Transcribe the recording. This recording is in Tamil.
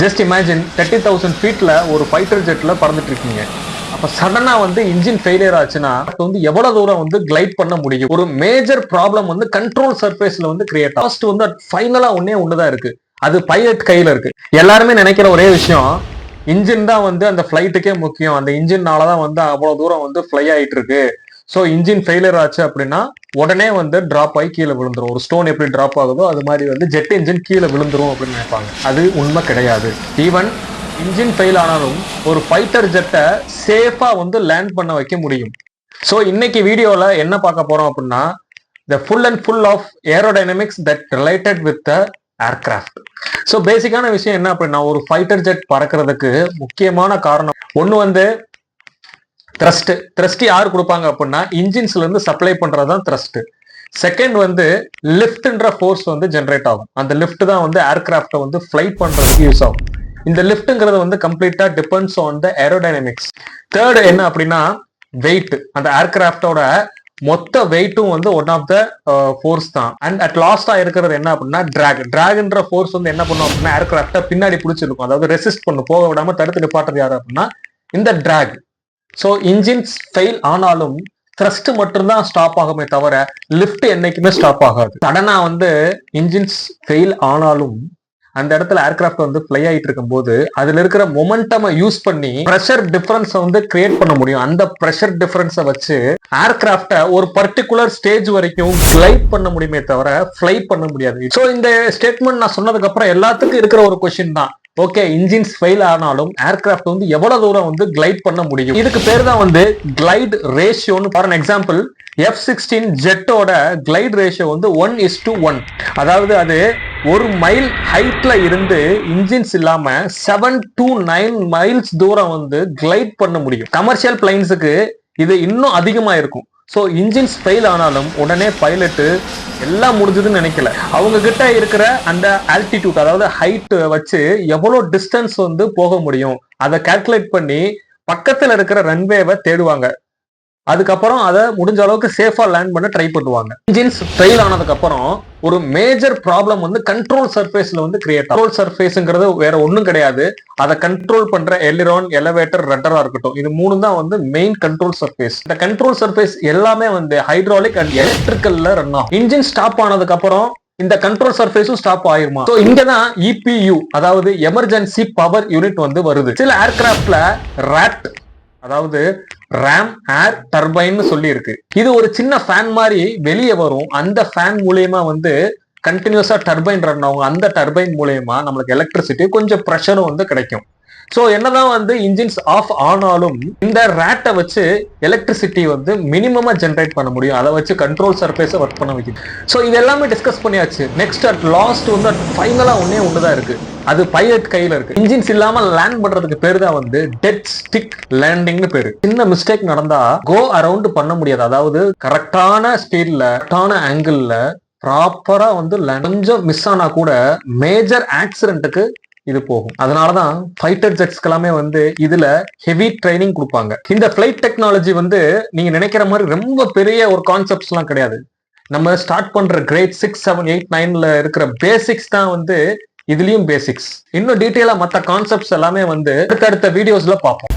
ஜஸ்ட் இமேஜின் 30,000 ஃபீட்ல ஒரு ஃபைட்டர் ஜெட்ல பறந்துட்டு இருக்கீங்க. அப்ப சடனா வந்து இன்ஜின் ஃபெயிலியர் ஆச்சுன்னா வந்து எவ்வளவு தூரம் வந்து கிளைட் பண்ண முடியும்? ஒரு மேஜர் ப்ராப்ளம் வந்து கண்ட்ரோல் சர்ஃபேஸ்ல வந்து கிரியேட் ஆகும். வந்து ஃபைனலா ஒண்ணுதான் இருக்கு, அது பைலட் கையில இருக்கு. எல்லாருமே நினைக்கிற ஒரே விஷயம், இன்ஜின் தான் வந்து அந்த ஃபிளைட்டுக்கே முக்கியம், அந்த இன்ஜின்னாலதான் வந்து அவ்வளவு தூரம் வந்து ஃபிளை ஆயிட்டு இருக்கு. ஸோ இன்ஜின் ஃபெயிலியர் ஆச்சு அப்படின்னா உடனே வந்து டிராப் ஆகி கீழே விழுந்துரும். ஒரு ஸ்டோன் எப்படி டிராப் ஆகுதோ அது மாதிரி வந்து ஜெட் இன்ஜின் கீழே விழுந்துரும் அப்படின்னு நினைப்பாங்க. அது உண்மை கிடையாது. ஈவன் இன்ஜின் ஃபெயில் ஆனாலும் ஒரு ஃபைட்டர் ஜெட்டை சேஃபா வந்து லேண்ட் பண்ண வைக்க முடியும். ஸோ இன்னைக்கு வீடியோல என்ன பார்க்க போறோம் அப்படின்னா, the full and full of aerodynamics that related with the aircraft. So பேசிக்கான விஷயம் என்ன அப்படின்னா, ஒரு ஃபைட்டர் ஜெட் பறக்கிறதுக்கு முக்கியமான காரணம் ஒன்று வந்து த்ரஸ்ட் யார் கொடுப்பாங்க அப்படின்னா இன்ஜின்ஸ்ல இருந்து சப்ளை பண்றதுதான் த்ரஸ்ட். செகண்ட் வந்து லிஃப்ட்ன்ற ஃபோர்ஸ் வந்து ஜென்ரேட் ஆகும். அந்த லிஃப்ட் தான் வந்து ஏர்கிராஃப்டை வந்து ஃபிளைட் பண்றதுக்கு யூஸ் ஆகும். இந்த லிஃப்ட்ங்கிறது வந்து கம்ப்ளீட்டா depends on the aerodynamics. Third என்ன அப்படின்னா வெயிட். அந்த ஏர்கிராஃப்டோட மொத்த வெயிட்டும் வந்து ஒன் ஆஃப் த ஃபோர்ஸ் தான். அண்ட் அட் லாஸ்டா இருக்கிறது என்ன அப்படின்னா டிராக்ன்ற ஃபோர்ஸ் வந்து என்ன பண்ணும் அப்படின்னா ஏர்கிராஃப்டை பின்னாடி பிடிச்சிருக்கும், அதாவது ரெசிஸ்ட் பண்ணும், போக விடாம தடுத்து நிப்பாட்டுறது யாரு அப்படின்னா இந்த டிராக். ஸோ இன்ஜின்ஸ் ஃபெயில் ஆனாலும் த்ரஸ்ட் மட்டும்தான் ஸ்டாப் ஆகுமே தவிர லிஃப்ட் என்னைக்குமே ஸ்டாப் ஆகாது. சடனா வந்து இன்ஜின்ஸ் ஃபெயில் ஆனாலும் அந்த இடத்துல ஏர்கிராஃப்ட் வந்து ஃபிளை ஆகிட்டு இருக்கும் போது அதுல இருக்கிற மொமெண்டமை யூஸ் பண்ணி ப்ரெஷர் டிஃபரன்ஸ் வந்து கிரியேட் பண்ண முடியும். அந்த ப்ரெஷர் டிஃபரன்ஸை வச்சு ஏர்கிராஃப்டை ஒரு பர்டிகுலர் ஸ்டேஜ் வரைக்கும் கிளைட் பண்ண முடியுமே தவிர ஃபிளை பண்ண முடியாது. ஸோ இந்த ஸ்டேட்மெண்ட் நான் சொன்னதுக்கு அப்புறம் எல்லாத்துக்கும் இருக்கிற ஒரு கொஸ்டின் தான், ஓகே இன்ஜின்ஸ் ஃபெயில் ஆனாலும் ஏர்கிராஃப்ட் வந்து எவ்வளவு தூரம் வந்து கிளைட் பண்ண முடியும்? இதுக்கு பேர் தான் வந்து கிளைட் ரேஷியோன்னு. ஃபார் எக்ஸாம்பிள் F-16 ஜெட்டோட கிளைட் ரேஷியோ வந்து 1:1. அதாவது அது 1 மைல் ஹைட்ல இருந்து இன்ஜின்ஸ் இல்லாம 7 to 9 மைல்ஸ் தூரம் வந்து கிளைட் பண்ண முடியும். கமர்ஷியல் பிளைன்ஸுக்கு இது இன்னும் அதிகமா இருக்கும். ஸோ இன்ஜின்ஸ் ஃபெயில் ஆனாலும் உடனே பைலட்டு எல்லாம் முடிஞ்சதுன்னு நினைக்கல, அவங்க கிட்ட இருக்கிற அந்த ஆல்டிடியூட் அதாவது ஹைட் வச்சு எவ்வளோ டிஸ்டன்ஸ் வந்து போக முடியும் அதை கால்குலேட் பண்ணி பக்கத்துல இருக்கிற ரன்வேவை தேடுவாங்க. அதுக்கப்புறம் அதை முடிஞ்ச அளவுக்கு சேஃபா லேண்ட் பண்ண ட்ரை பண்ணுவாங்க. இன்ஜின்ஸ் ஃபெயில் ஆனதுக்கு அப்புறம் ஒரு மேஜர் ப்ராப்ளம் வந்து கண்ட்ரோல் சர்ஃபேஸ்ல வந்து கிரியேட். கண்ட்ரோல் சர்ஃபேஸ்ங்கிறது வேற ஒன்றும் கிடையாது, அதை கண்ட்ரோல் பண்ற எலிரான், எலவேட்டர், ரட்டரா இருக்கட்டும், இது மூணு தான் வந்து மெயின் கண்ட்ரோல் சர்ஃபேஸ். இந்த கண்ட்ரோல் சர்ஃபேஸ் எல்லாமே வந்து ஹைட்ராலிக் அண்ட் எலக்ட்ரிக்கல்ல ரன் ஆகும். இன்ஜின் ஸ்டாப் ஆனதுக்கு அப்புறம் இந்த கண்ட்ரோல் சர்ஃபேஸும் ஸ்டாப் ஆயிருமா? ஸோ இங்கதான் EPU அதாவது எமர்ஜென்சி பவர் யூனிட் வந்து வருது. சில ஏர்கிராஃப்ட்ல ராட் அதாவது ரேம் ஏர் டர்பைன்னு சொல்லி இருக்கு. இது ஒரு சின்ன ஃபேன் மாதிரி வெளியே வரும். அந்த ஃபேன் மூலியமா வந்து கண்டினியூஸா டர்பைன் ரன் ஆகும். அந்த டர்பைன் மூலியமா நம்மளுக்கு எலக்ட்ரிசிட்டி கொஞ்சம் ப்ரெஷரும் வந்து கிடைக்கும். ஸோ என்னதான் வந்து இன்ஜின்ஸ் ஆஃப் ஆனாலும் இந்த ரேட்டை வச்சு எலக்ட்ரிசிட்டி வந்து மினிமமா ஜென்ரேட் பண்ண முடியும். அதை வச்சு கண்ட்ரோல் சர்ஃபேஸை ஒர்க் பண்ண வைக்கும். ஸோ இது எல்லாமே டிஸ்கஸ் பண்ணியாச்சு. நெக்ஸ்ட் அட் லாஸ்ட் வந்து ஃபைனலா ஒண்ணுதான் இருக்கு, அது பைலட் கையில இருக்கு. இன்ஜின்ஸ் இல்லாம லேண்ட் பண்றதுக்கு பேரு தான் வந்து டெட் ஸ்டிக் லேண்டிங்னு பேரு. சின்ன மிஸ்டேக் நடந்தா கோ அரவுண்ட் பண்ண முடியாது. அதாவது கரெக்டான ஸ்பீட்ல கரெக்டான ஆங்கிள் ப்ராப்பரா வந்து கொஞ்சம் மிஸ் ஆனா கூட மேஜர் ஆக்சிடென்ட்டுக்கு இது போகும். அதனாலதான் ஃபைட்டர் ஜெட்ஸ்க்கு எல்லாமே வந்து இதுல ஹெவி ட்ரைனிங் கொடுப்பாங்க. இந்த பிளைட் டெக்னாலஜி வந்து நீங்க நினைக்கிற மாதிரி ரொம்ப பெரிய ஒரு கான்செப்ட்ஸ் எல்லாம் கிடையாது. நம்ம ஸ்டார்ட் பண்ற கிரேட் 6, 7, 8, 9ல இருக்கிற பேசிக்ஸ் தான் வந்து இதுலயும் பேசிக்ஸ். இன்னும் டீட்டெயிலா மற்ற கான்செப்ட்ஸ் எல்லாமே வந்து அடுத்தடுத்த வீடியோஸ்ல பார்ப்போம்.